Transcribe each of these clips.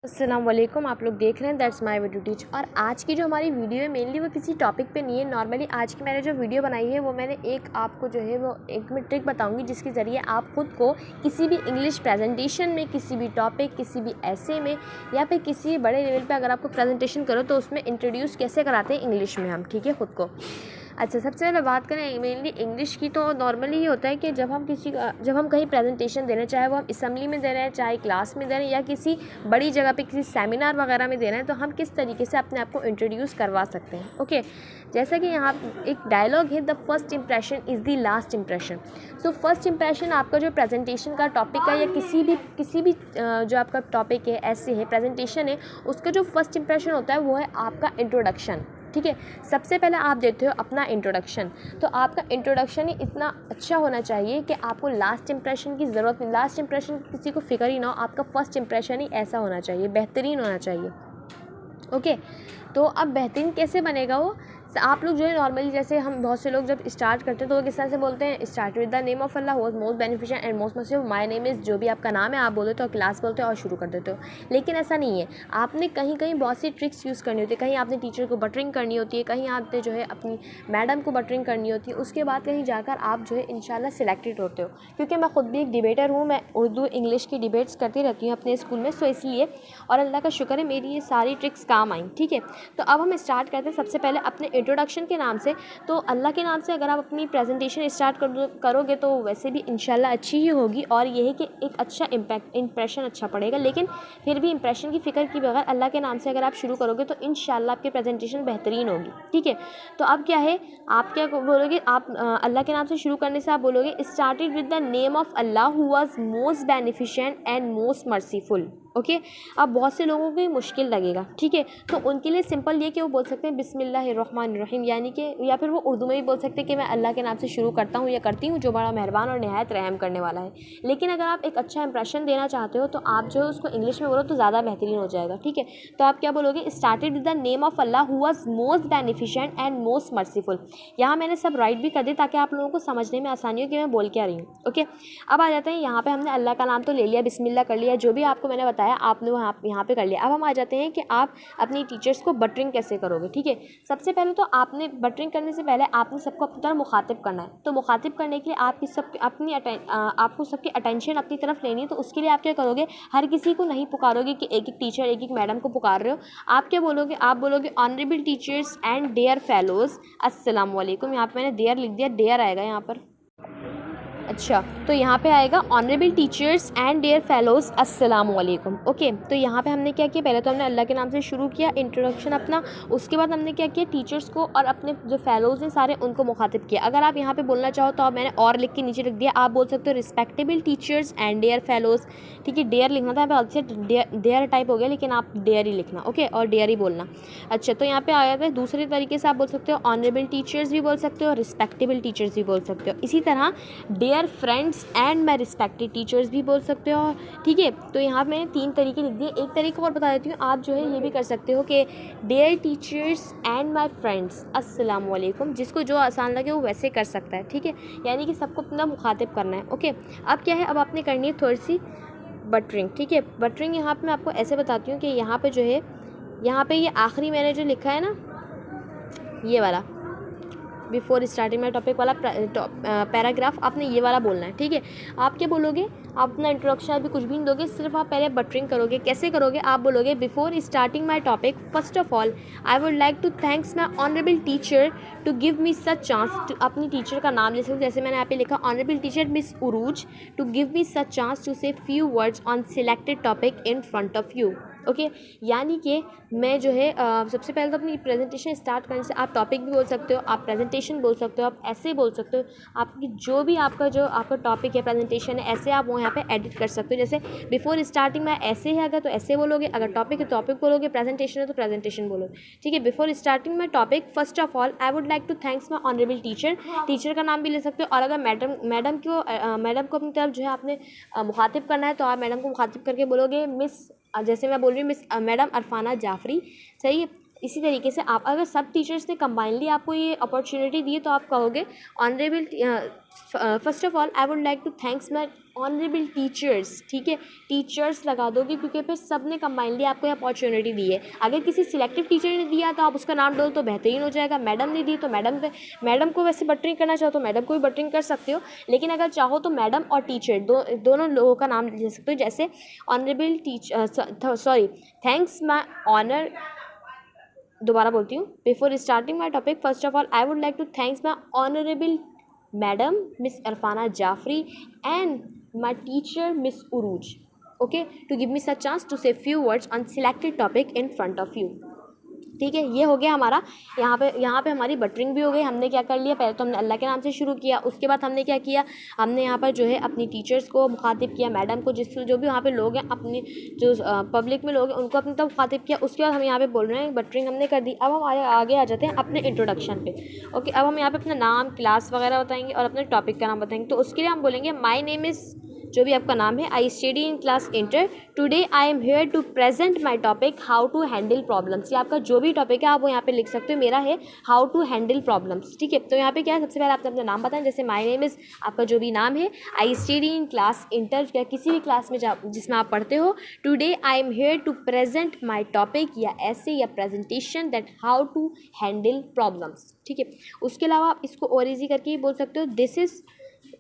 अस्सलाम वालेकुम। आप लोग देख रहे हैं दैट्स माय वीडियो टीच। और आज की जो हमारी वीडियो है मेनली वो किसी टॉपिक पे नहीं है। नॉर्मली आज की मैंने जो वीडियो बनाई है वो मैंने एक आपको जो है वो एक मैं ट्रिक बताऊंगी जिसके ज़रिए आप ख़ुद को किसी भी इंग्लिश प्रेजेंटेशन में, किसी भी टॉपिक, किसी भी ऐसे में या फिर किसी भी बड़े लेवल पर अगर आपको प्रेजेंटेशन करो तो उसमें इंट्रोड्यूस कैसे कराते हैं इंग्लिश में हम, ठीक है, ख़ुद को। अच्छा, सबसे पहले बात करें मेनली इंग्लिश की, तो नॉर्मली ये होता है कि जब हम कहीं प्रेजेंटेशन दे रहे हैं, चाहे वो हम असेंबली में दे रहे हैं, चाहे क्लास में दे रहे हैं या किसी बड़ी जगह पे किसी सेमिनार वगैरह में दे रहे हैं, तो हम किस तरीके से अपने आप को इंट्रोड्यूस करवा सकते हैं। ओके, जैसा कि यहाँ एक डायलॉग है, the first impression is the last impression. So first impression आपका जो प्रेजेंटेशन का टॉपिक है या किसी भी जो आपका टॉपिक है, ऐसे है, प्रेजेंटेशन है, उसका जो फर्स्ट इंप्रेशन होता है वो है आपका इंट्रोडक्शन। ठीक है, सबसे पहले आप देते हो अपना इंट्रोडक्शन, तो आपका इंट्रोडक्शन ही इतना अच्छा होना चाहिए कि आपको लास्ट इंप्रेशन की ज़रूरत नहीं, लास्ट इंप्रेशन किसी को फिक्र ही ना हो, आपका फर्स्ट इंप्रेशन ही ऐसा होना चाहिए, बेहतरीन होना चाहिए। ओके, तो अब बेहतरीन कैसे बनेगा वो, आप लोग जो है नॉर्मली जैसे हम बहुत से लोग जब स्टार्ट करते हैं तो वो किस तरह से बोलते हैं, start with the name of Allah who is most beneficent and most merciful, my name is, जो भी आपका नाम है आप बोल देते हो, क्लास बोलते हो और शुरू कर देते हो। लेकिन ऐसा नहीं है, आपने कहीं कहीं बहुत सी ट्रिक्स यूज़ करनी होती है, कहीं आपने टीचर को बटरिंग करनी होती है, कहीं आपने जो है अपनी मैडम को बटरिंग करनी होती है, उसके बाद कहीं जाकर आप जो है इंशाल्लाह सिलेक्टेड होते हो। क्योंकि मैं ख़ुद भी एक डिबेटर हूँ, मैं उर्दू इंग्लिश की डिबेट्स करती रहती हूँ अपने स्कूल में, सो इसलिए और अल्लाह का शुक्र है मेरी ये सारी ट्रिक्स काम आई। ठीक है, तो अब हम स्टार्ट करते हैं सबसे पहले अपने इंट्रोडक्शन के नाम से। तो अल्लाह के नाम से अगर आप अपनी प्रेजेंटेशन स्टार्ट करोगे तो वैसे भी इंशाल्लाह अच्छी ही होगी, और ये है कि एक अच्छा इंप्रेशन अच्छा पड़ेगा। लेकिन फिर भी इंप्रेशन की फ़िक्र की बगैर अल्लाह के नाम से अगर आप शुरू करोगे तो इंशाल्लाह आपकी प्रेजेंटेशन बेहतरीन होगी। ठीक है, तो अब क्या है, आप क्या बोलोगे, आप अल्लाह के नाम से शुरू करने से आप बोलोगे started with the name of Allah who was most beneficent and most merciful. Okay, अब बहुत से लोगों को ये मुश्किल लगेगा, ठीक है, तो उनके लिए सिंपल ये कि वो बोल सकते हैं बिस्मिल्लाहिर्रहमानिर्रहीम, यानी कि, या फिर वो उर्दू में भी बोल सकते हैं कि मैं अल्लाह के नाम से शुरू करता हूँ या करती हूँ जो बड़ा मेहरबान और निहायत रहम करने वाला है। लेकिन अगर आप एक अच्छा इंप्रेशन देना चाहते हो तो आप जो है उसको इंग्लिश में बोलो तो ज़्यादा बेहतरीन हो जाएगा। ठीक है, तो आप क्या बोलोगे, started with the name of Allah who was most beneficent and most merciful. यहाँ मैंने सब राइट भी कर दी ताकि आप लोगों को समझने में आसानी हो कि मैं बोल क्या रही हूँ। ओके, अब आ जाते हैं यहाँ पे, हमने अल्लाह का नाम तो ले लिया, बिस्मिल्लाह कर लिया, जो भी आपको मैंने बताया आपने वहाँ यहाँ पे कर लिया। अब हम आ जाते हैं कि आप अपनी टीचर्स को बटरिंग कैसे करोगे। ठीक है, सबसे पहले तो आपने बटरिंग करने से पहले आपने सबको अपनी तरफ मुखातिब करना है। तो मुखातिब करने के लिए आपको सबकी अटेंशन अपनी तरफ लेनी है। तो उसके लिए आप क्या करोगे, हर किसी को नहीं पुकारोगे कि एक एक टीचर, एक एक मैडम को पुकार रहे हो। आप क्या बोलोगे, आप बोलोगे honourable teachers and their fellows अस्सलाम वालेकुम। यहाँ पे मैंने देयर लिख दिया, देयर आएगा यहाँ पर। अच्छा, तो यहाँ पे आएगा honourable teachers and their fellows अस्सलाम वालेकुम। ओके, तो यहाँ पे हमने क्या किया, पहले तो हमने अल्लाह के नाम से शुरू किया इंट्रोडक्शन अपना, उसके बाद हमने क्या किया, टीचर्स को और अपने जो फेलोज हैं सारे उनको मुखातिब किया। अगर आप यहाँ पे बोलना चाहो तो आप, मैंने और लिख के नीचे लिख दिया, आप बोल सकते हो respectable teachers and their fellows. ठीक है, डेयर लिखना था, यहाँ पे डेयर टाइप हो गया, लेकिन आप डेयर ही लिखना। ओके, और डेयर ही बोलना। अच्छा, तो यहाँ पे आ जाता है दूसरे तरीके से आप बोल सकते हो ऑनरेबल टीचर्स भी बोल सकते हो, रिस्पेक्टेबल टीचर्स भी बोल सकते हो। इसी तरह dear friends and my respected teachers भी बोल सकते हो। ठीक है, तो यहाँ मैंने 3 तरीके लिख दिए। एक तरीका और बता देती हूँ, आप जो है ये भी कर सकते हो कि dear teachers and my friends अस्सलाम वालेकुम, जिसको जो आसान लगे वो वैसे कर सकता है। ठीक है, यानी कि सबको अपना मुखातिब करना है। ओके, अब क्या है, अब आपने करनी है थोड़ी सी बटरिंग। ठीक है, बटरिंग यहाँ पर मैं आपको ऐसे बताती हूँ कि यहाँ पर जो है, यहाँ पर ये आखिरी मैंने जो लिखा है ना, ये वाला बिफोर स्टार्टिंग माई टॉपिक वाला पैराग्राफ, आपने ये वाला बोलना है। ठीक है, आप क्या बोलोगे, आप अपना इंट्रोडक्शन अभी कुछ भी नहीं दोगे, सिर्फ आप पहले बटरिंग करोगे। कैसे करोगे, आप बोलोगे before starting my topic first of all I would like to thanks my honourable teacher to give me such chance. अपनी टीचर का नाम ले सकते हो, जैसे मैंने यहाँ पे लिखा honourable teacher miss Urooj to give me such chance to say few words on selected topic in front of you. Okay, यानी कि मैं जो है सबसे पहले तो अपनी प्रेजेंटेशन स्टार्ट करने से आप टॉपिक भी बोल सकते हो, आप प्रेजेंटेशन बोल सकते हो, आप ऐसे बोल सकते हो, आपकी जो भी आपका टॉपिक है, प्रेजेंटेशन है, ऐसे आप वो यहाँ पे एडिट कर सकते हो। जैसे बिफोर स्टार्टिंग में ऐसे है, अगर तो ऐसे बोलोगे, अगर टॉपिक है टॉपिक बोलोगे, प्रेजेंटेशन है तो प्रेजेंटेशन बोलोगे। ठीक है, before starting my topic first of all I would like to thanks my honourable teacher, teacher का नाम भी ले सकते हो। और अगर मैडम को अपनी तरफ जो है आपने मुखातिब करना है तो आप मैडम को मुखातिब करके बोलोगे मिस, जैसे मैं बोल रही हूँ मिस मैडम अरफाना जाफरी। सही है, इसी तरीके से आप अगर सब टीचर्स ने कंबाइनली आपको ये अपॉर्चुनिटी दी तो आप कहोगे honourable, first of all I would like to thanks my honourable teachers, ठीक है, टीचर्स लगा दोगे क्योंकि फिर सब ने कंबाइनली आपको ये अपॉर्चुनिटी दी है। अगर किसी सिलेक्टिव टीचर ने दिया तो आप उसका नाम डोल तो बेहतरीन हो जाएगा। मैडम ने दी तो मैडम को वैसे बटरिंग करना चाहो तो मैडम को भी बटरिंग कर सकते हो, लेकिन अगर चाहो तो मैडम और टीचर दोनों लोगों का नाम ले सकते हो। जैसे honourable teacher, sorry, thanks my honour, दोबारा बोलती हूँ, before starting my topic first of all I would like to thanks my honourable madam miss Arfana Jafri and my teacher miss Urooj, okay, to give me such chance to say few words on selected topic in front of you. ठीक है, ये हो गया हमारा। यहाँ पे हमारी buttering भी हो गई। हमने क्या कर लिया, पहले तो हमने अल्लाह के नाम से शुरू किया, उसके बाद हमने क्या किया, हमने यहाँ पर जो है अपनी टीचर्स को मुखातिब किया, मैडम को, जो भी वहाँ पे लोग हैं, अपनी जो पब्लिक में लोग हैं उनको अपने तब मुखातिब किया। उसके बाद हम यहाँ पे बोल रहे हैं बटरिंग हमने कर दी। अब हम आगे आ जाते हैं अपने इंट्रोडक्शन पे। ओके, अब हम यहाँ पे अपना नाम, क्लास वगैरह बताएंगे और अपने टॉपिक का नाम बताएंगे। तो उसके लिए हम बोलेंगे माई नेम इज़, जो भी आपका नाम है, I study in class inter, today I am here to present my topic how to handle problems. ये आपका जो भी टॉपिक है आप वो यहाँ पे लिख सकते हो। मेरा है हाउ टू हैंडल प्रॉब्लम्स, ठीक है। तो यहाँ पे क्या है, सबसे पहले आपने अपना नाम बताएं, जैसे माई नेम इज़, आपका जो भी नाम है, I study in class inter, या किसी भी क्लास में जिसमें आप पढ़ते हो, today I am here to present my topic या ऐसे या presentation that how to handle problems, ठीक है। उसके अलावा आप इसको और ईजी करके ही बोल सकते हो, दिस इज़,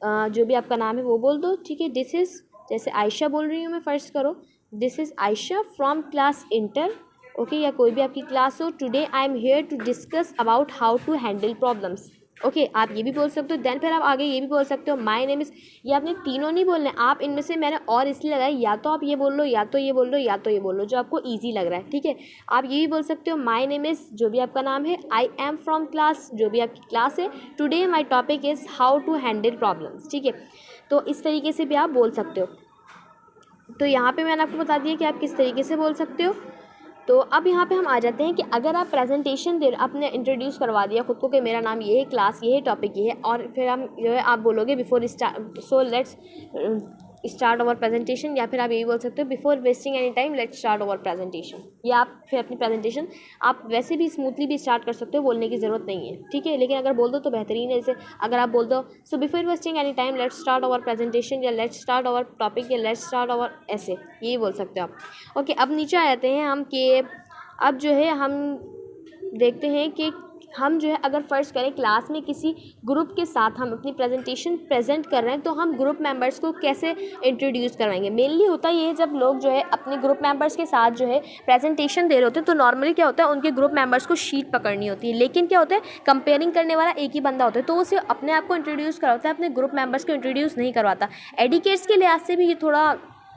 जो भी आपका नाम है वो बोल दो, ठीक है। दिस इज़, जैसे आयशा बोल रही हूँ मैं, फर्स्ट करो, this is Ayesha from class inter, okay, या कोई भी आपकी क्लास हो, today I am here to discuss about how to handle problems, okay, आप ये भी बोल सकते हो। देन फिर आप आगे ये भी बोल सकते हो, माई नेम इज़, ये आपने तीनों नहीं बोलने, आप इनमें से मैंने और इसलिए लगाया, या तो आप ये बोल लो, या तो ये बोल लो, या तो ये बोल लो, जो आपको ईजी लग रहा है, ठीक है। आप ये भी बोल सकते हो, माई नेम इज़, जो भी आपका नाम है, आई एम फ्रॉम क्लास, जो भी आपकी क्लास है, today my topic is how to handle problems, ठीक है। तो इस तरीके से भी आप बोल सकते हो। तो यहाँ पे मैंने आपको बता दिया कि आप किस तरीके से बोल सकते हो। तो अब यहाँ पे हम आ जाते हैं कि अगर आप प्रेजेंटेशन दे, आपने इंट्रोड्यूस करवा दिया खुद को कि मेरा नाम ये है, क्लास ये है, टॉपिक ये है, और फिर हम जो है आप बोलोगे before start, so let's start over presentation, या फिर आप यही बोल सकते हो before wasting any time let's start over presentation. या आप फिर अपनी प्रेजेंटेशन आप वैसे भी स्मूथली भी स्टार्ट कर सकते हो, बोलने की ज़रूरत नहीं है, ठीक है। लेकिन अगर बोल दो तो बेहतरीन है। जैसे अगर आप बोल दो so before wasting any time let's start over presentation, या लेट्स स्टार्ट ओवर टॉपिक, या लेट्स स्टार्ट ओवर, ऐसे यही बोल सकते हो आप। ओके, अब नीचे आ जाते हैं हम कि अब जो है हम देखते हैं कि हम जो है अगर फ़र्ज़ करें क्लास में किसी ग्रुप के साथ हम अपनी प्रेजेंटेशन प्रेजेंट कर रहे हैं, तो हम ग्रुप मेंबर्स को कैसे इंट्रोड्यूस करवाएंगे। मेनली होता ये है जब लोग जो है अपने ग्रुप मेंबर्स के साथ जो है प्रेजेंटेशन दे रहे होते हैं, तो नॉर्मली क्या होता है, उनके ग्रुप मेंबर्स को शीट पकड़नी होती है, लेकिन क्या होता है, कंपेयरिंग करने वाला एक ही बंदा होता है, तो वो सिर्फ अपने आप को इंट्रोड्यूस करवाता है, अपने ग्रुप मेंबर्स को इंट्रोड्यूस नहीं करवाता। एडिकेट्स के लिहाज से भी ये थोड़ा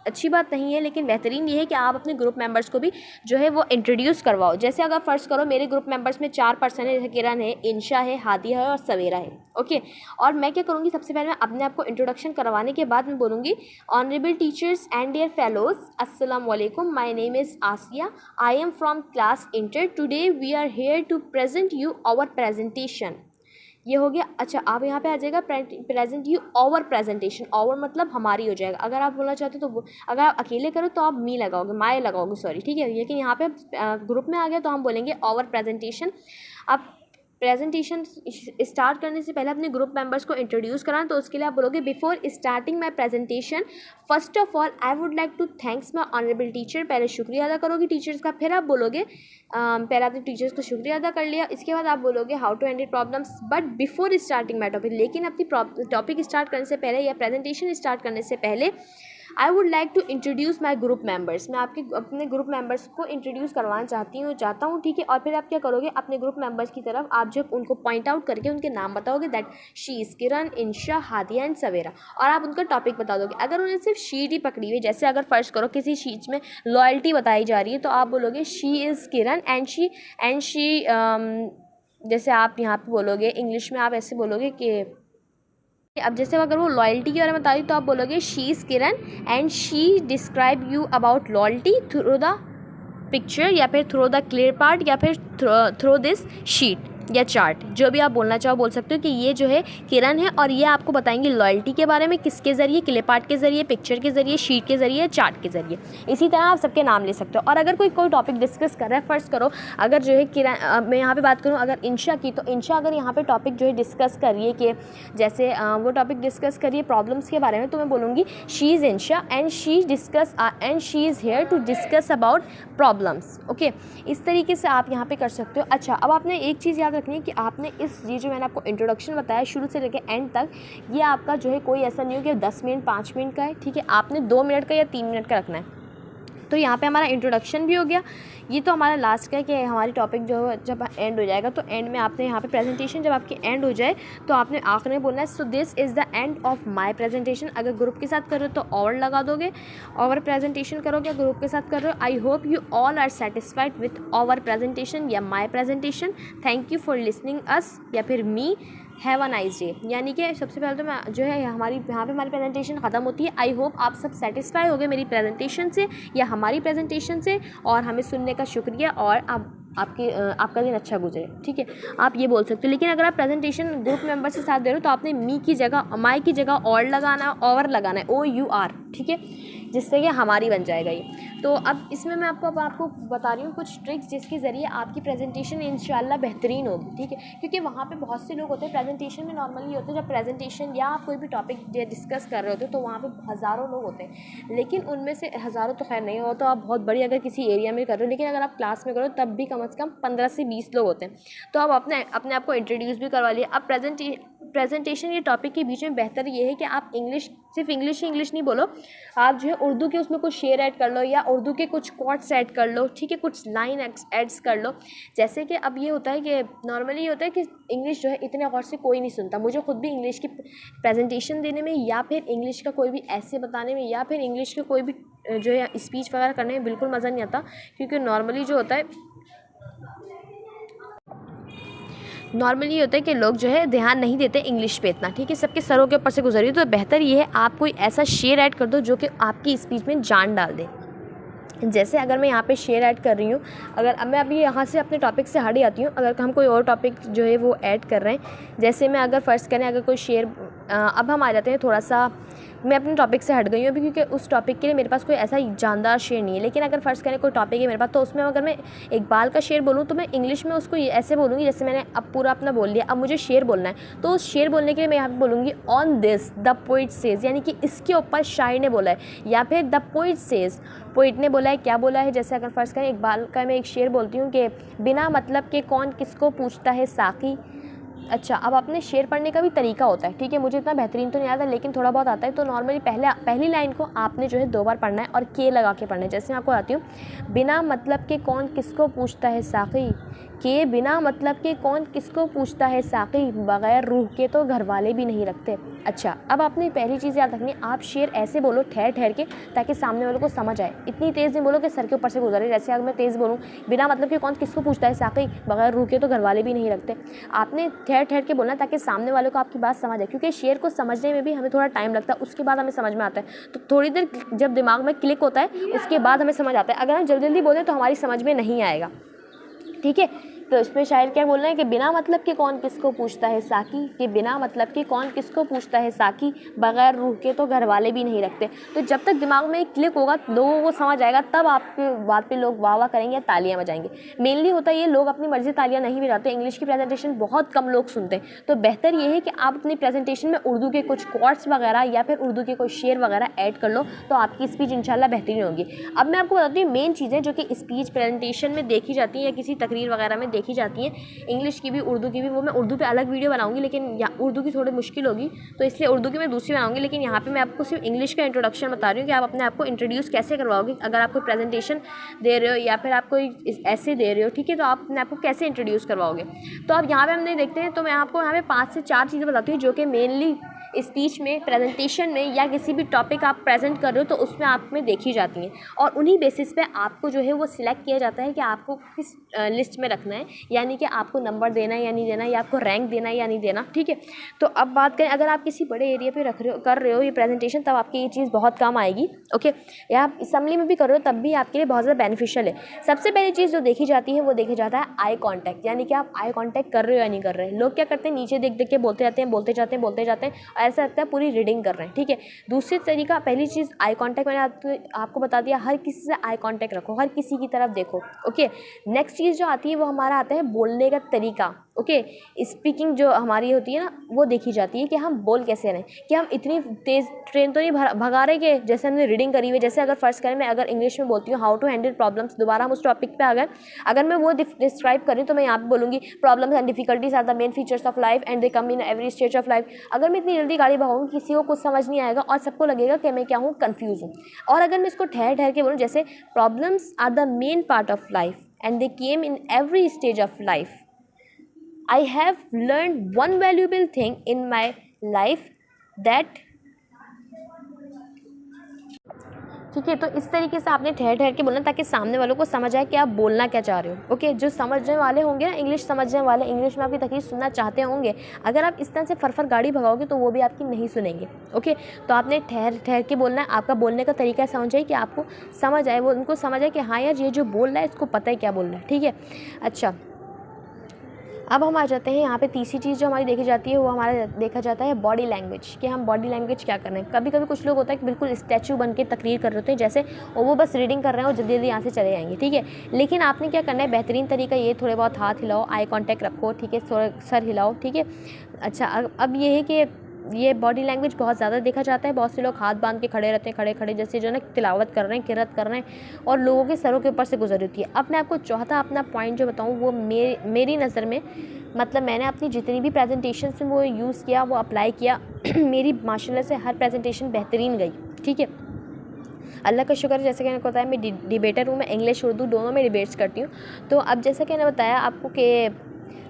अच्छी बात नहीं है, लेकिन बेहतरीन ये है कि आप अपने ग्रुप मेंबर्स को भी जो है वो इंट्रोड्यूस करवाओ। जैसे अगर फ़र्ज़ करो मेरे ग्रुप मेंबर्स में 4 पर्सन है, जैसे किरण है, इंशा है, हादिया है और सवेरा है, ओके। और मैं क्या करूँगी, सबसे पहले मैं अपने आप को इंट्रोडक्शन करवाने के बाद मैं बोलूँगी, honourable teachers and dear fellows, अस्सलाम वालेकुम, my name is Asiya, I am from class inter, today we are here to present you our presentation. ये हो गया। अच्छा, आप यहाँ पे आ जाएगा present you our presentation, our मतलब हमारी हो जाएगा। अगर आप बोलना चाहते हो तो अगर आप अकेले करो तो आप मी लगाओगे, माय लगाओगे, सॉरी, ठीक है। लेकिन यहाँ पे ग्रुप में आ गया तो हम बोलेंगे आवर प्रेजेंटेशन। आप प्रेजेंटेशन स्टार्ट करने से पहले अपने ग्रुप मेंबर्स को इंट्रोड्यूस कराना, तो उसके लिए आप बोलोगे before starting my presentation first of all I would like to thanks my honourable teacher. पहले शुक्रिया अदा करोगे टीचर्स का, फिर आप बोलोगे पहले आपने टीचर्स को शुक्रिया अदा कर लिया, इसके बाद आप बोलोगे how to handle problems but before starting my topic. लेकिन अपनी टॉपिक स्टार्ट करने से पहले या प्रेजेंटेशन स्टार्ट करने से पहले I would like to introduce my group members, मैं अपने ग्रुप मेंबर्स को इंट्रोड्यूस करवाना चाहता हूँ, ठीक है। और फिर आप क्या करोगे, अपने ग्रुप मेंबर्स की तरफ आप जब उनको पॉइंट आउट करके उनके नाम बताओगे, that she is Kiran, Insha, Hadia and Savera, और आप उनका टॉपिक बता दोगे। अगर उन्हें सिर्फ शीट ही पकड़ी हुई, जैसे अगर फ़र्ज़ करो किसी शीट में लॉयल्टी बताई जा रही है, तो आप बोलोगे she is Kiran and she जैसे आप यहाँ पर बोलोगे इंग्लिश में आप ऐसे बोलोगे कि अब जैसे अगर वो लॉयल्टी के बारे में बता रही तो आप बोलोगे she is Kiran and she describe you about loyalty through the picture, या फिर थ्रू द क्लियर पार्ट, या फिर थ्रू दिस शीट, या चार्ट, जो भी आप बोलना चाहो बोल सकते हो कि ये जो है किरण है और ये आपको बताएंगे लॉयल्टी के बारे में, किसके ज़रिए, क्लिप आर्ट के ज़रिए, पिक्चर के ज़रिए, शीट के ज़रिए, चार्ट के ज़रिए। इसी तरह आप सबके नाम ले सकते हो। और अगर कोई टॉपिक डिस्कस कर रहा है, फर्स्ट करो अगर जो है किरण, मैं यहाँ पे बात करूँ अगर इंशा की, तो इंशा अगर यहाँ पे टॉपिक जो है डिस्कस करिए कि जैसे वो टॉपिक डिस्कस करिए प्रॉब्लम्स के बारे में, तो मैं बोलूँगी she is Insha and she is here to discuss about problems. Okay, इस तरीके से आप यहाँ पे कर सकते हो। अच्छा, अब आपने एक चीज़ याद रखनी है कि आपने ये जो मैंने आपको इंट्रोडक्शन बताया शुरू से लेकर एंड तक, ये आपका जो है कोई ऐसा नहीं हो कि 10 मिनट 5 मिनट का है, ठीक है, आपने 2 मिनट का या 3 मिनट का रखना है। तो यहाँ पे हमारा इंट्रोडक्शन भी हो गया। ये तो हमारा लास्ट का है कि हमारी टॉपिक जो जब एंड हो जाएगा तो एंड में आपने यहाँ पे प्रेजेंटेशन जब आपकी एंड हो जाए तो आपने आखिर में बोलना है so this is the end of my presentation. अगर ग्रुप के साथ कर रहे हो तो और लगा दोगे, और प्रेजेंटेशन करोगे ग्रुप के साथ कर रहे हो। I hope you all are satisfied with our presentation या my presentation. Thank you for listening us या फिर me. Have a nice day. यानी कि सबसे पहले तो मैं जो है हमारी यहाँ पे हमारी प्रेजेंटेशन ख़त्म होती है। आई होप आप सब सेटिस्फाई हो गए मेरी प्रेजेंटेशन से या हमारी प्रेजेंटेशन से, और हमें सुनने का शुक्रिया, और आपका दिन अच्छा गुजरे। ठीक है, आप ये बोल सकते हो। लेकिन अगर आप प्रेजेंटेशन ग्रुप मेंबर के साथ दे रहे हो तो आपने मी की जगह, माई की जगह और लगाना है, ओवर लगाना है, OUR, ठीक है, जिससे कि हमारी बन जाएगा ये। तो अब इसमें मैं आपको बता रही हूँ कुछ ट्रिक्स जिसके ज़रिए आपकी प्रेजेंटेशन इंशाल्लाह बेहतरीन होगी। ठीक है, क्योंकि वहाँ पे बहुत से लोग होते हैं प्रेजेंटेशन में, नॉर्मली होते हैं जब प्रेजेंटेशन या आप कोई भी टॉपिक डिस्कस कर रहे होते हो तो वहाँ पे हज़ारों लोग होते हैं, लेकिन उनमें से हज़ारों तो खैर नहीं हो, तो आप बहुत बड़ी अगर किसी एरिया में कर रहे हो, लेकिन अगर आप क्लास में करो तब भी कम से कम 15 से 20 लोग होते हैं। तो आप अपने आप को इंट्रोड्यूस भी करवा लिए। अब प्रेजेंटेशन ये टॉपिक के बीच में बेहतर ये है कि आप सिर्फ इंग्लिश नहीं बोलो, आप जो है उर्दू के उसमें कुछ शेर ऐड कर लो या उर्दू के कुछ कोट्स ऐड कर लो। ठीक है, कुछ लाइन एड्स कर लो। जैसे कि अब ये होता है कि नॉर्मली ये होता है कि इंग्लिश जो है इतने गौर से कोई नहीं सुनता। मुझे खुद भी इंग्लिश की प्रेजेंटेशन देने में या फिर इंग्लिश का कोई भी ऐसे बताने में या फिर इंग्लिश के कोई भी जो है स्पीच वगैरह करने में बिल्कुल मज़ा नहीं आता, क्योंकि नॉर्मली जो होता है ये होता है कि लोग जो है ध्यान नहीं देते इंग्लिश पे इतना। ठीक है, सबके सरों के ऊपर से गुजरी। तो बेहतर ये है आप कोई ऐसा शेर ऐड कर दो जो कि आपकी स्पीच में जान डाल दे। जैसे अगर मैं यहाँ पे शेर ऐड कर रही हूँ, अगर अब मैं अभी यहाँ से अपने टॉपिक से हट जाती हूँ, अगर हम कोई और टॉपिक जो है वो ऐड कर रहे हैं, जैसे मैं अगर फ़र्ज़ करें अगर कोई शेर, अब हम आ जाते हैं थोड़ा सा, मैं अपने टॉपिक से हट गई हूँ अभी, क्योंकि उस टॉपिक के लिए मेरे पास कोई ऐसा जानदार शेर नहीं है। लेकिन अगर फ़र्ज़ करें कोई टॉपिक है मेरे पास, तो उसमें अगर मैं इकबाल का शेर बोलूँ तो मैं इंग्लिश में उसको ऐसे बोलूँगी जैसे मैंने अब पूरा अपना बोल लिया। अब मुझे शेर बोलना है, तो उस शेर बोलने के लिए मैं यहाँ पे बोलूँगी on this the poet says, यानी कि इसके ऊपर शायर ने बोला है, या फिर द पोइट सेज, पोइट ने बोला है। क्या बोला है? जैसे अगर फ़र्ज़ करें इकबाल का मैं एक शेर बोलती हूँ कि बिना मतलब के कौन किसको पूछता है साकी। अच्छा, अब अपने शेर पढ़ने का भी तरीका होता है। ठीक है, मुझे इतना बेहतरीन तो नहीं आता लेकिन थोड़ा बहुत आता है। तो नॉर्मली पहली लाइन को आपने जो है 2 बार पढ़ना है और के लगा के पढ़ना है। जैसे मैं आपको आती हूँ, बिना मतलब के कौन किसको पूछता है साकी, के बिना मतलब के कौन किसको पूछता है साकी, बग़ैर रूह के तो घर वाले भी नहीं रखते। अच्छा, अब आपने पहली चीज़ याद रखनी है, आप शेर ऐसे बोलो ठहर ठहर के, ताकि सामने वाले को समझ आए। इतनी तेज़ नहीं बोलो कि सर के ऊपर से गुजरे। जैसे अगर मैं तेज़ बोलूँ, बिना मतलब के कौन किसको पूछता है साकी, बग़ैर रूह के तो घर वाले भी नहीं रखते। आपने ठहर ठहर के बोलना ताकि सामने वाले को आपकी बात समझ आए, क्योंकि शेर को समझने में भी हमें थोड़ा टाइम लगता है, उसके बाद हमें समझ में आता है। तो थोड़ी देर जब दिमाग में क्लिक होता है उसके बाद हमें समझ आता है। अगर हम जल्दी जल्दी बोलें तो हमारी समझ में नहीं आएगा। ठीक है, तो इसमें शायर क्या बोल रहे हैं कि बिना मतलब के कौन किसको पूछता है साकी, कि बिना मतलब के कौन किसको पूछता है साकी, बग़ैर रूह के तो घर वाले भी नहीं रखते। तो जब तक दिमाग में क्लिक होगा, लोगों को समझ आएगा, तब आपके बात पे लोग वाह वाह करेंगे या तालियां बजाएंगे। मेनली होता है ये, लोग अपनी मर्जी तालियां नहीं बजाते। इंग्लिश की प्रेजेंटेशन बहुत कम लोग सुनते हैं। तो बेहतर ये है कि आप अपनी प्रेजेंटेशन में उर्दू के कुछ कोट्स वगैरह या फिर उर्दू के कोई शेर वगैरह ऐड कर लो, तो आपकी स्पीच इंशाल्लाह बेहतरीन होगी। अब मैं आपको बताती हूँ मेन चीज़ें जो कि स्पीच प्रेजेंटेशन में देखी जाती हैं या किसी तकरीर वगैरह में देखी जाती हैं, इंग्लिश की भी उर्दू की भी। वो मैं उर्दू पे अलग वीडियो बनाऊंगी, लेकिन उर्दू की थोड़ी मुश्किल होगी, तो इसलिए उर्दू की मैं दूसरी बनाऊंगी। लेकिन यहाँ पे मैं आपको सिर्फ इंग्लिश का इंट्रोडक्शन बता रही हूँ कि आप अपने आप को इंट्रोड्यूस कैसे करवाओगे। अगर आप कोई प्रेजेंटेशन दे रहे हो या फिर आप कोई ऐसे दे रहे हो, ठीक है, तो आप अपने आप को कैसे इंट्रोड्यूस करवाओगे। तो अब यहाँ पर हमने देखते हैं, तो मैं आपको यहाँ पे 5 से 4 चीज़ें बताती हूँ जो कि मेनली स्पीच में, प्रेजेंटेशन में या किसी भी टॉपिक आप प्रेजेंट कर रहे हो तो उसमें आप में देखी जाती हैं और उन्हीं बेसिस पे आपको जो है वो सिलेक्ट किया जाता है कि आपको किस लिस्ट में रखना है, यानी कि आपको नंबर देना है या नहीं देना, या आपको रैंक देना है या नहीं देना। ठीक है, तो अब बात करें, अगर आप किसी बड़े एरिया पे कर रहे हो ये प्रेजेंटेशन, तब आपकी ये चीज़ बहुत काम आएगी। ओके, या आप असम्बली में भी कर रहे हो तब भी आपके लिए बहुत ज़्यादा बेनिफिशियल है। सबसे पहली चीज़ जो देखी जाती है वो देखा जाता है आई कॉन्टैक्ट, यानी कि आप आई कॉन्टैक्ट कर रहे हो या नहीं कर रहे हैं। लोग क्या करते हैं, नीचे देख देख के बोलते रहते हैं, बोलते जाते हैं और ऐसा लगता है पूरी रीडिंग कर रहे हैं। ठीक है, दूसरी तरीका, पहली चीज़ आई कॉन्टैक्ट, मैंने आपको बता दिया, हर किसी से आई कॉन्टैक्ट रखो, हर किसी की तरफ देखो। ओके, नेक्स्ट चीज़ जो आती है वो हमारा आता है बोलने का तरीका। ओके, स्पीकिंग जो हमारी होती है ना वो देखी जाती है कि हम बोल कैसे रहे, कि हम इतनी तेज़ ट्रेन तो नहीं भगा रहे कि जैसे हमने रीडिंग करी हुई। जैसे अगर फर्स्ट करें, मैं अगर इंग्लिश में बोलती हूँ हाउ टू हैंडल प्रॉब्लम्स, दोबारा हम उस टॉपिक पे आ गए, अगर मैं वो डिस्क्राइब करी तो मैं यहाँ पे बोलूँगी problems and difficulties are the main features of life and they come in every stage of life. अगर मैं इतनी जल्दी गाड़ी भगाऊंगी किसी को कुछ समझ नहीं आएगा और सबको लगेगा कि मैं क्या हूँ, कन्फ्यूज़ हूँ। और अगर मैं इसको ठहर ठहर के बोलूँ, जैसे problems are the main part of life and they came in every stage of life, I have learned one valuable thing in my life that। ठीक है, तो इस तरीके से आपने ठहर ठहर के बोलना ताकि सामने वालों को समझ आए कि आप बोलना क्या चाह रहे हो। ओके, जो समझने वाले होंगे ना, इंग्लिश समझने वाले, इंग्लिश में आपकी तकलीफ सुनना चाहते होंगे, अगर आप इस तरह से फरफर गाड़ी भगाओगे तो वो भी आपकी नहीं सुनेंगे। ओके, तो आपने ठहर ठहर के बोलना है, आपका बोलने का तरीका ऐसा होना चाहिए कि आपको समझ आए, वो उनको समझ आए कि हाँ यार ये जो बोल रहा है इसको पता है क्या बोल रहा है। ठीक है, अच्छा, अब हम आ जाते हैं यहाँ पे तीसरी चीज़ जो हमारी देखी जाती है वो हमारा देखा जाता है बॉडी लैंग्वेज, कि हम बॉडी लैंग्वेज क्या कर रहे हैं। कभी कभी कुछ लोग होता है कि बिल्कुल स्टैचू बन के तकरीर कर रहे होते हैं, जैसे वो बस रीडिंग कर रहे हैं और जल्दी जल्दी यहाँ से चले जाएंगे। ठीक है, लेकिन आपने क्या करना है, बेहतरीन तरीका ये, थोड़े बहुत हाथ हिलाओ, आई कॉन्टैक्ट रखो, ठीक है, थोड़ा सर हिलाओ। ठीक है, अच्छा, अब ये है कि ये बॉडी लैंग्वेज बहुत ज़्यादा देखा जाता है। बहुत से लोग हाथ बांध के खड़े रहते हैं, खड़े खड़े जैसे जो है ना तिलावत कर रहे हैं, किरत कर रहे हैं, और लोगों के सरों के ऊपर से गुजर होती है। अब मैं आपको चौथा अपना पॉइंट जो बताऊँ वो मेरी नज़र में, मतलब मैंने अपनी जितनी भी प्रेजेंटेशन में वो यूज़ किया, वो अप्लाई किया, मेरी माशाल्लाह से हर प्रेजेंटेशन बेहतरीन गई। ठीक है, अल्लाह का शुक्र है। जैसे कि मैंने बताया, मैं डिबेटर हूँ, मैं इंग्लिश उर्दू दोनों में डिबेट्स करती हूँ। तो अब जैसा कि मैंने बताया आपको कि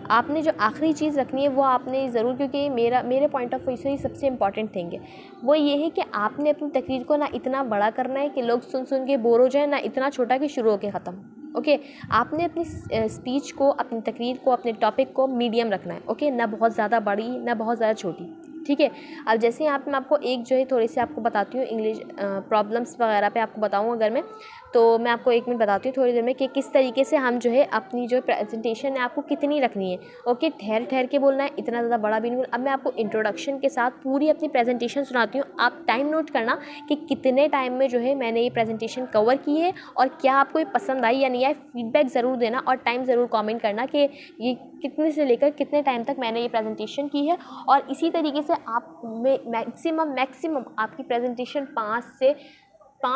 आपने जो आखिरी चीज़ रखनी है वो आपने ज़रूर, क्योंकि मेरे पॉइंट ऑफ व्यू से ही सबसे इंपॉर्टेंट थिंग है वो ये है कि आपने अपनी तकरीर को ना इतना बड़ा करना है कि लोग सुन सुन के बोर हो जाए, ना इतना छोटा कि शुरू होके ख़त्म। ओके, आपने अपनी स्पीच को, अपनी तकरीर को, अपने टॉपिक को मीडियम रखना है। ओके, ना बहुत ज़्यादा बड़ी ना बहुत ज़्यादा छोटी। ठीक है, अब जैसे यहाँ पे मैं आपको एक जो है थोड़ी सी आपको बताती हूँ इंग्लिश प्रॉब्लम्स वगैरह पे आपको बताऊँ अगर मैं, तो मैं आपको एक मिनट बताती हूँ थोड़ी देर में कि किस तरीके से हम जो है अपनी जो प्रेजेंटेशन है आपको कितनी रखनी है। ओके, ठहर ठहर के बोलना है, इतना ज़्यादा बड़ा भी नहीं बोलना। अब मैं आपको इंट्रोडक्शन के साथ पूरी अपनी प्रेजेंटेशन सुनाती हूँ, आप टाइम नोट करना कि कितने टाइम में जो है मैंने ये प्रेजेंटेशन कवर की है और क्या आपको ये पसंद आई या नहीं आई। फीडबैक ज़रूर देना और टाइम ज़रूर कमेंट करना कि ये कितने से लेकर कितने टाइम तक मैंने ये प्रेजेंटेशन की है। और इसी तरीके से आप मैक्सिमम आपकी प्रेजेंटेशन 5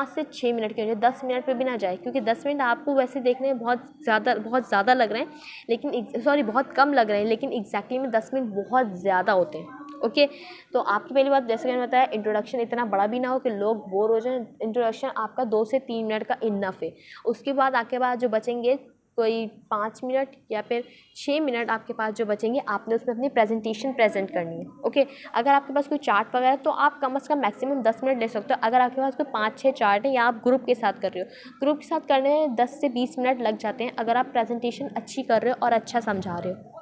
से 6 मिनट की हो जाए, 10 मिनट पे भी ना जाए, क्योंकि 10 मिनट आपको वैसे देखने में बहुत ज़्यादा लग रहे हैं, लेकिन बहुत कम लग रहे हैं, लेकिन एग्जैक्टली में 10 मिनट बहुत ज़्यादा होते हैं। ओके, तो आपकी पहली बात, जैसे मैंने बताया, इंट्रोडक्शन इतना बड़ा भी ना हो कि लोग बोर हो जाएं। इंट्रोडक्शन आपका 2 से 3 मिनट का इनफ है। उसके बाद आके बाद जो बचेंगे कोई 5 मिनट या फिर 6 मिनट आपके पास जो बचेंगे, आपने उसमें अपनी प्रेजेंटेशन प्रेजेंट करनी है। ओके, अगर आपके पास कोई चार्ट वगैरह तो आप कम से कम मैक्सिमम 10 मिनट ले सकते हो। अगर आपके पास कोई 5-6 चार्ट है या आप ग्रुप के साथ कर रहे हो, ग्रुप के साथ करने में 10 से 20 मिनट लग जाते हैं अगर आप प्रेजेंटेशन अच्छी कर रहे हो और अच्छा समझा रहे हो।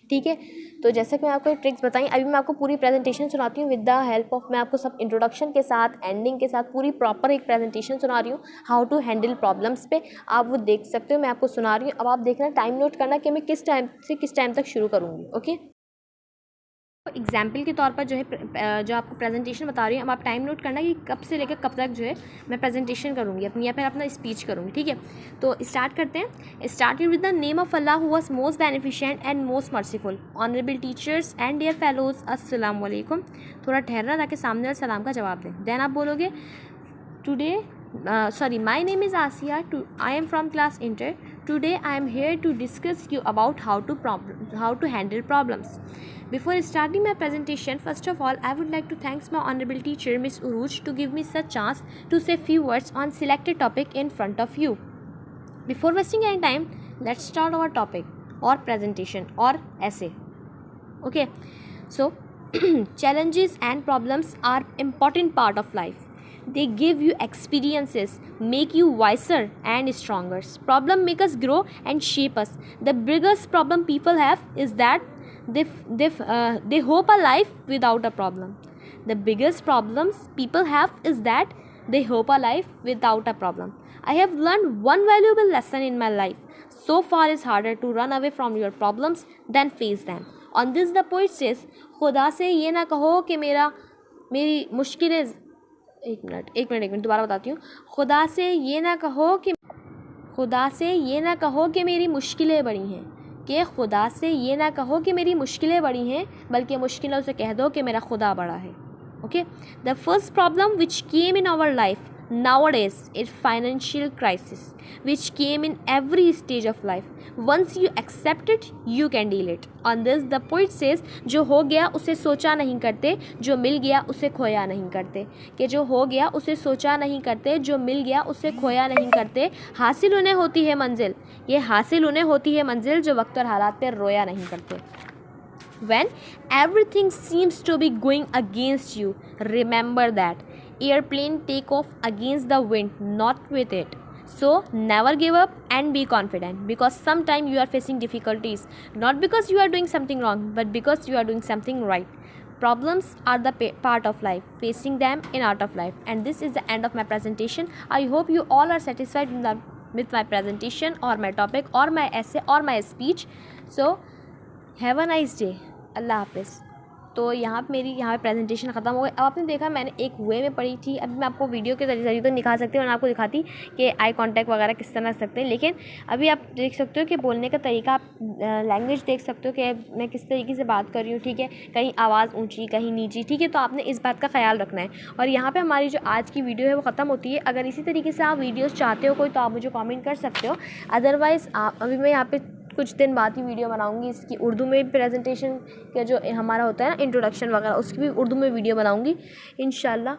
ठीक है, तो जैसे कि मैं आपको ट्रिक्स बताई, अभी मैं आपको पूरी प्रेजेंटेशन सुनाती हूँ विद द हेल्प ऑफ, मैं आपको सब इंट्रोडक्शन के साथ एंडिंग के साथ पूरी प्रॉपर एक प्रेजेंटेशन सुना रही हूँ हाउ टू हैंडल प्रॉब्लम्स पे। आप वो देख सकते हो, मैं आपको सुना रही हूँ। अब आप देखना, टाइम नोट करना कि मैं किस टाइम से किस टाइम तक शुरू करूँगी। ओके, एग्जाम्पल के तौर पर जो है जो आपको प्रेजेंटेशन बता रही हूँ, अब आप टाइम नोट करना कि कब से लेकर कब तक जो है मैं प्रेजेंटेशन करूँगी अपनी, या फिर अपना स्पीच करूँगी। ठीक है, तो स्टार्ट करते हैं। Started with the name of Allah who was most beneficent and most merciful, honourable teachers and dear fellows, अस्सलाम वालेकुम। थोड़ा ठहरना ताकि सामने वाले सलाम का जवाब दें। देन आप बोलोगे my name is Asiya. I am from class Inter. Today I am here to discuss you about how to handle problems. Before starting my presentation, first of all, I would like to thank my honorable teacher, Miss Uruj, to give me such chance to say few words on selected topic in front of you. Before wasting any time, let's start our topic or presentation or essay. Okay, so Challenges and problems are important part of life. They give you experiences, make you wiser and stronger. Problem make us grow and shape us. The biggest problem people have is that they hope a life without a problem. The biggest problems people have is that they hope a life without a problem. I have learned one valuable lesson in my life. So far it's harder to run away from your problems than face them. On this the poet says, खुदा से ये ना कहो कि मेरी मुश्किलें एक minute दोबारा बताती हूँ। खुदा से ये ना कहो कि मेरी मुश्किलें बड़ी हैं, कि खुदा से ये ना कहो कि मेरी मुश्किलें बड़ी हैं, बल्कि मुश्किलों से कह दो कि मेरा खुदा बड़ा है. Okay, the first problem which came in our life nowadays is financial crisis, which came in every stage of life. Once you accept it, you can deal it. On this the poet says, जो हो गया उसे सोचा नहीं करते, जो मिल गया उसे खोया नहीं करते. कि जो हो गया उसे सोचा नहीं करते, जो मिल गया उसे खोया नहीं करते. हासिल उन्हें होती है मंजिल, ये हासिल उन्हें होती है मंजिल जो वक्त और हालात पर रोया नहीं करते. When everything seems to be going against you, remember that airplane take off against the wind, not with it. So never give up and be confident, because sometimes you are facing difficulties not because you are doing something wrong, but because you are doing something right. Problems are the part of life, facing them in art of life. And this is the end of my presentation. I hope you all are satisfied with my presentation or my topic or my essay or my speech. So have a nice day. अल्लाह हाफिज़. तो यहाँ पे presentation ख़त्म हो गई. अब आपने देखा मैंने एक वे में पढ़ी थी, अभी मैं आपको वीडियो के ज़रिए तो दिखा सकती हूँ और आपको दिखाती कि आई कांटेक्ट वगैरह किस तरह रख सकते हैं. लेकिन अभी आप देख सकते हो कि बोलने का तरीका, आप लैंग्वेज देख सकते हो कि मैं किस तरीके से बात कर रही हूँ. ठीक है, कहीं आवाज़ ऊँची कहीं नीची. ठीक है, तो आपने इस बात का ख्याल रखना है. और यहाँ पर हमारी जो आज की वीडियो है वो ख़त्म होती है. अगर इसी तरीके से आप वीडियोज़ चाहते हो कोई, तो आप मुझे कॉमेंट कर सकते हो. अदरवाइज़ अभी मैं यहाँ पर कुछ दिन बाद ही वीडियो बनाऊंगी इसकी उर्दू में प्रेजेंटेशन का जो हमारा होता है ना इंट्रोडक्शन वगैरह, उसकी भी उर्दू में वीडियो बनाऊंगी इंशाल्लाह.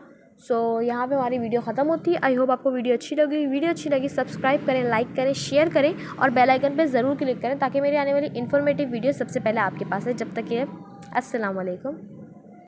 सो यहाँ पे हमारी वीडियो ख़त्म होती है. आई होप आपको वीडियो अच्छी लगी सब्सक्राइब करें, लाइक करें, शेयर करें और बेल आइकन पे ज़रूर क्लिक करें ताकि मेरी आने वाली इन्फॉर्मेटिव वीडियो सबसे पहले आपके पास है. जब तक ये अस्सलाम वालेकुम.